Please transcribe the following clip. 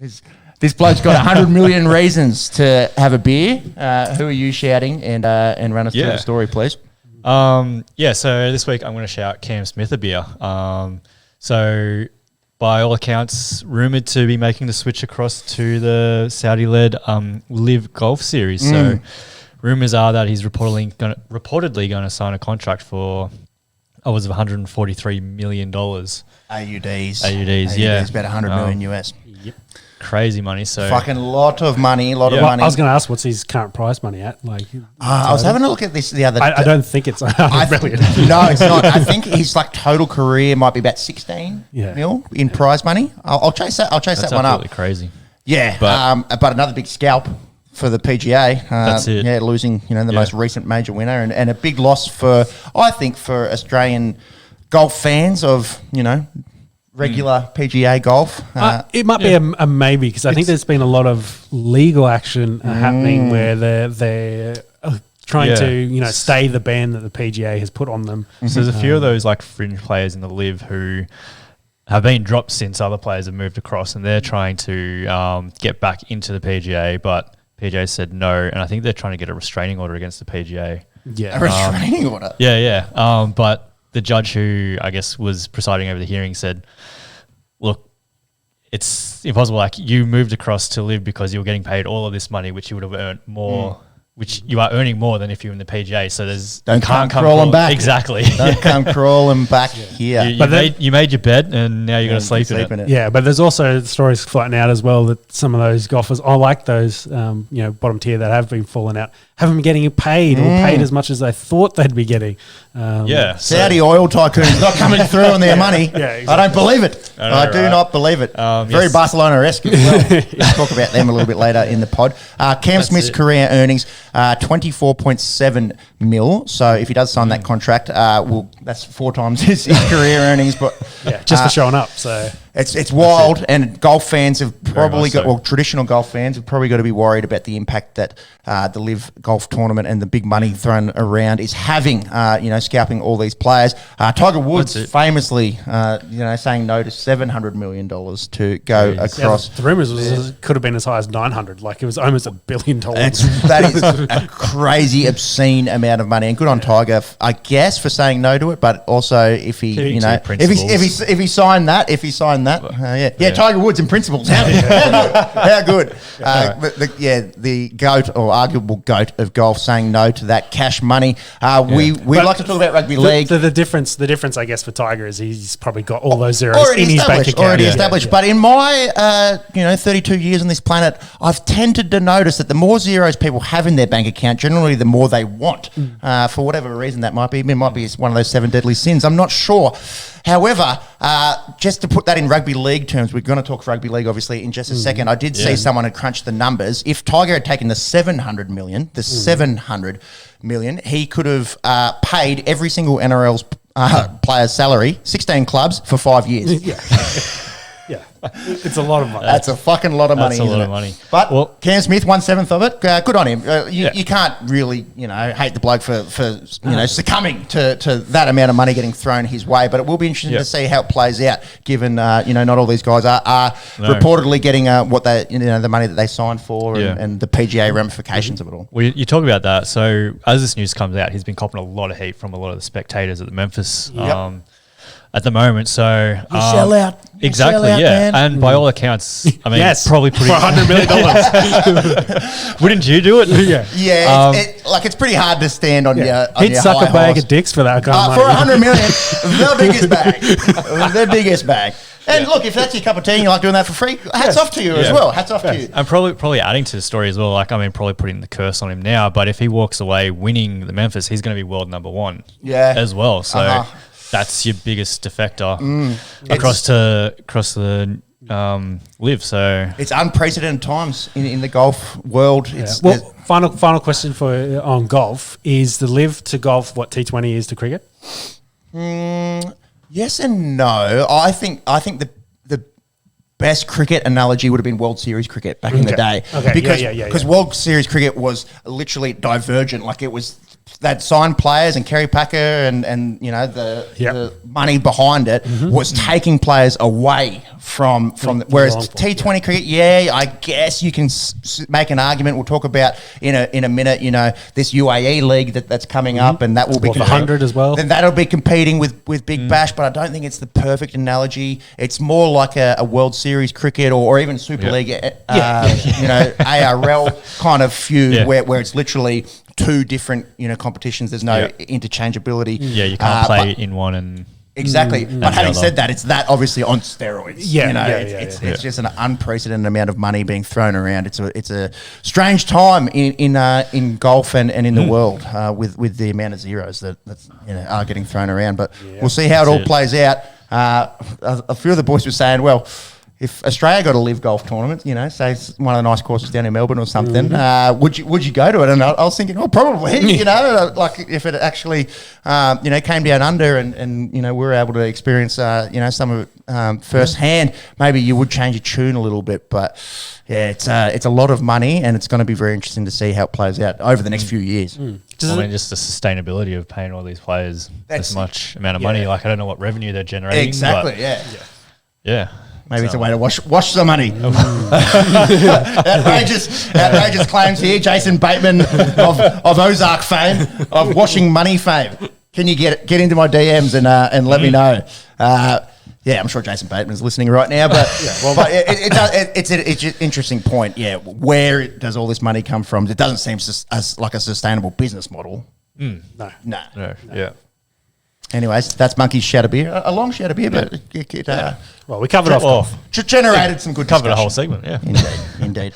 This bloke's got 100 million reasons to have a beer. Who are you shouting? And run us through the story, please. So this week I'm going to shout Cam Smith a beer. So by all accounts, rumoured to be making the switch across to the Saudi-led LIV Golf series. So rumours are that he's reportedly going to sign a contract for upwards of $143 million. AUDs, yeah. It's about 100 million US. Yep. Crazy money. So fucking lot of money. I was going to ask, what's his current prize money at? Like, I was having a look at this the other day. I don't think it's 100 million. No, it's not. I think his like total career might be about 16 mil in prize money. I'll chase that. I'll chase that one up. That's absolutely crazy. Yeah, but another big scalp for the PGA. That's it. Yeah, losing the most recent major winner and a big loss for Australian golf fans of regular PGA golf. It might be a maybe, because I think there's been a lot of legal action happening where they're trying to stay the ban that the PGA has put on them. So there's a few of those like fringe players in the LIV who have been dropped since other players have moved across, and they're trying to get back into the PGA, but PGA said no, and I think they're trying to get a restraining order against the PGA. Yeah, a restraining order. Yeah. But the judge who I guess was presiding over the hearing said, look, it's impossible. Like, you moved across to LIV because you were getting paid all of this money, which you would have earned more, which you are earning more than if you were in the PGA. So don't come crawling back. Exactly. Don't come crawling back here. You made your bed and now you're going to sleep in it. Yeah, but there's also stories floating out as well that some of those golfers, I like those, bottom tier that have been falling out, haven't been getting paid or paid as much as they thought they'd be getting. Saudi oil tycoons not coming through on their money. Yeah, exactly. I don't believe it. I do not believe it. Very Barcelona-esque as well. We'll talk about them a little bit later in the pod. Cam Smith's career earnings, 24.7 mil. So if he does sign that contract, that's 4 times his career earnings. But just for showing up. So it's wild, and golf fans have probably traditional golf fans have probably got to be worried about the impact that the LIV Golf tournament and the big money thrown around is having, scalping all these players. Tiger Woods famously, saying no to $700 million to go across. The rumours was it could have been as high as 900. Like, it was almost $1 billion. That is a crazy, obscene amount of money, and good on Tiger, I guess, for saying no to it. But also, if he, if he signed that, Tiger Woods in principles. How good. The GOAT, or arguable GOAT of golf, saying no to that cash money. We like to talk about rugby league. The difference, I guess, for Tiger is he's probably got all those zeros in his bank account. Already established. Yeah. But in my 32 years on this planet, I've tended to notice that the more zeros people have in their bank account, generally the more they want. For whatever reason that might be. It might be one of those 7 deadly sins. I'm not sure. However, just to put that in rugby league terms, we're going to talk rugby league obviously in just a second. I did see someone had crunched the numbers. If Tiger had taken the 700 million, he could have paid every single NRL's player's salary, 16 clubs, for 5 years. Yeah, it's a lot of money. That's a fucking lot of money. That's a lot of money. But Cam Smith, 1/7 of it. Good on him. You can't really, hate the bloke for succumbing to that amount of money getting thrown his way. But it will be interesting to see how it plays out, given not all these guys are reportedly getting what they the money that they signed for and the PGA ramifications of it all. Well, you talk about that. So as this news comes out, he's been copping a lot of heat from a lot of the spectators at the Memphis. At the moment, so you sell out. Exactly, sell out, man. And by all accounts, I mean, probably putting for $100 million. Wouldn't you do it? It's pretty hard to stand on your. He'd suck a bag of dicks for that kind of money. For $100 million, the biggest bag. And look, if that's your cup of tea and you like doing that for free, hats off to you as well. Hats off to you. And probably adding to the story as well, probably putting the curse on him now, but if he walks away winning the Memphis, he's going to be world number 1 as well. So that's your biggest defector across the LIV. So it's unprecedented times in the golf world. Final question on golf is the LIV to golf what T20 is to cricket? Yes and no. I think the best cricket analogy would have been World Series cricket back in the day. Okay. Because World Series cricket was literally divergent. Like, it was that signed players and Kerry Packer and you know the money behind it was taking players away from whereas T20 cricket, I guess you can make an argument. We'll talk about in a minute. You know, this UAE league that's coming up, and that will be the 100 as well. Then that'll be competing with Big Bash, but I don't think it's the perfect analogy. It's more like a World Series cricket or even Super League, you know, ARL kind of feud where it's literally two different, you know, competitions. There's no interchangeability. Yeah, you can't play in one and exactly. But having said that, it's that obviously on steroids. You know, it's just an unprecedented amount of money being thrown around. It's a strange time in golf and in the world with the amount of zeros that you know are getting thrown around. But we'll see how it all plays out. A few of the boys were saying, well, if Australia got a LIV Golf tournament, you know, say it's one of the nice courses down in Melbourne or something, would you go to it? And I was thinking, probably, you know, like if it actually, you know, came down under and you know, we were able to experience, you know, some of it firsthand, maybe you would change your tune a little bit. But yeah, it's a lot of money, and it's going to be very interesting to see how it plays out over the next few years. I mean, just the sustainability of paying all these players this much amount of money. Like, I don't know what revenue they're generating. Exactly, yeah. Maybe it's a way to wash some money. outrageous claims here. Jason Bateman of Ozark fame, of washing money fame. Can you get into my DMs and let me know? I'm sure Jason Bateman is listening right now, but it's an interesting point. Yeah, where does all this money come from? It doesn't seem like a sustainable business model. No. Yeah. Anyways, that's Monkey's shout of beer. A long shout of beer, but well, we covered off. Generated some good covered discussion. a whole segment. Yeah, Indeed.